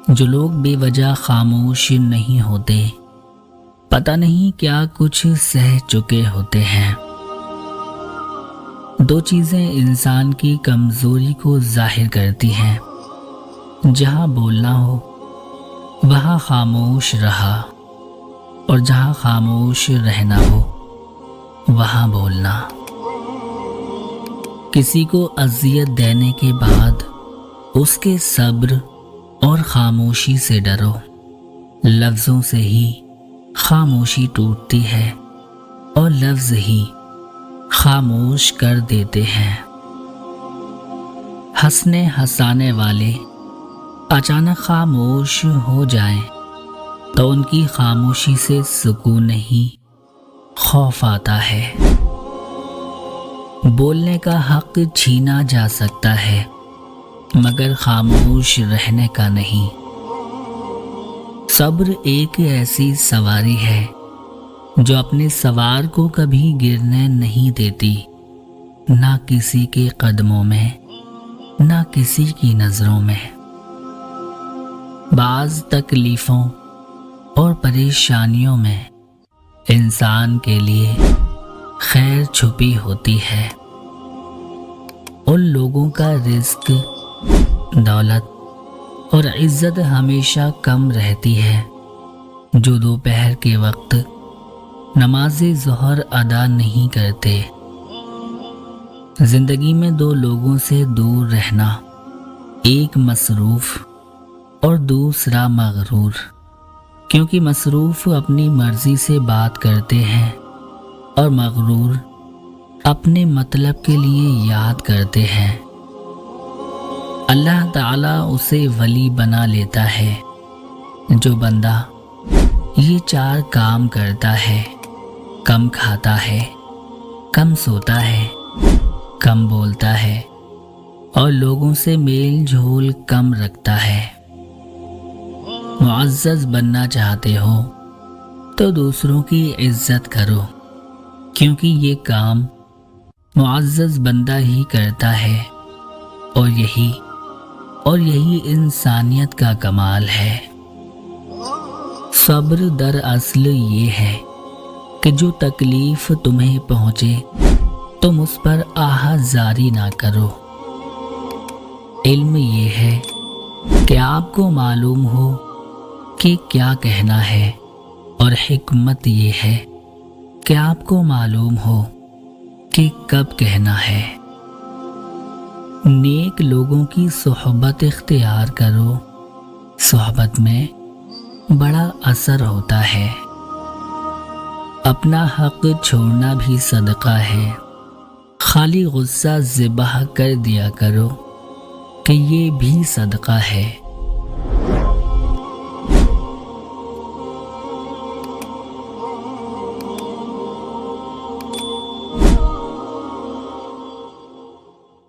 جو لوگ بے وجہ خاموش نہیں ہوتے پتہ نہیں کیا کچھ سہ چکے ہوتے ہیں۔ دو چیزیں انسان کی کمزوری کو ظاہر کرتی ہیں، جہاں بولنا ہو وہاں خاموش رہا، اور جہاں خاموش رہنا ہو وہاں بولنا۔ کسی کو اذیت دینے کے بعد اس کے صبر اور خاموشی سے ڈرو۔ لفظوں سے ہی خاموشی ٹوٹتی ہے اور لفظ ہی خاموش کر دیتے ہیں۔ ہنسنے ہنسانے والے اچانک خاموش ہو جائیں تو ان کی خاموشی سے سکون نہیں، خوف آتا ہے۔ بولنے کا حق چھینا جا سکتا ہے مگر خاموش رہنے کا نہیں۔ صبر ایک ایسی سواری ہے جو اپنے سوار کو کبھی گرنے نہیں دیتی، نہ کسی کے قدموں میں نہ کسی کی نظروں میں۔ بعض تکلیفوں اور پریشانیوں میں انسان کے لیے خیر چھپی ہوتی ہے۔ ان لوگوں کا رزق، دولت اور عزت ہمیشہ کم رہتی ہے جو دوپہر کے وقت نماز ظہر ادا نہیں کرتے۔ زندگی میں دو لوگوں سے دور رہنا، ایک مصروف اور دوسرا مغرور، کیونکہ مصروف اپنی مرضی سے بات کرتے ہیں اور مغرور اپنے مطلب کے لیے یاد کرتے ہیں۔ اللہ تعالیٰ اسے ولی بنا لیتا ہے جو بندہ یہ چار کام کرتا ہے: کم کھاتا ہے، کم سوتا ہے، کم بولتا ہے اور لوگوں سے میل جھول کم رکھتا ہے۔ معزز بننا چاہتے ہو تو دوسروں کی عزت کرو، کیونکہ یہ کام معزز بندہ ہی کرتا ہے، اور یہی انسانیت کا کمال ہے۔ صبر دراصل یہ ہے کہ جو تکلیف تمہیں پہنچے تم اس پر آہ زاری نہ کرو۔ علم یہ ہے کہ آپ کو معلوم ہو کہ کیا کہنا ہے، اور حکمت یہ ہے کہ آپ کو معلوم ہو کہ کب کہنا ہے۔ نیک لوگوں کی صحبت اختیار کرو، صحبت میں بڑا اثر ہوتا ہے۔ اپنا حق چھوڑنا بھی صدقہ ہے، خالی غصہ ذبح کر دیا کرو کہ یہ بھی صدقہ ہے۔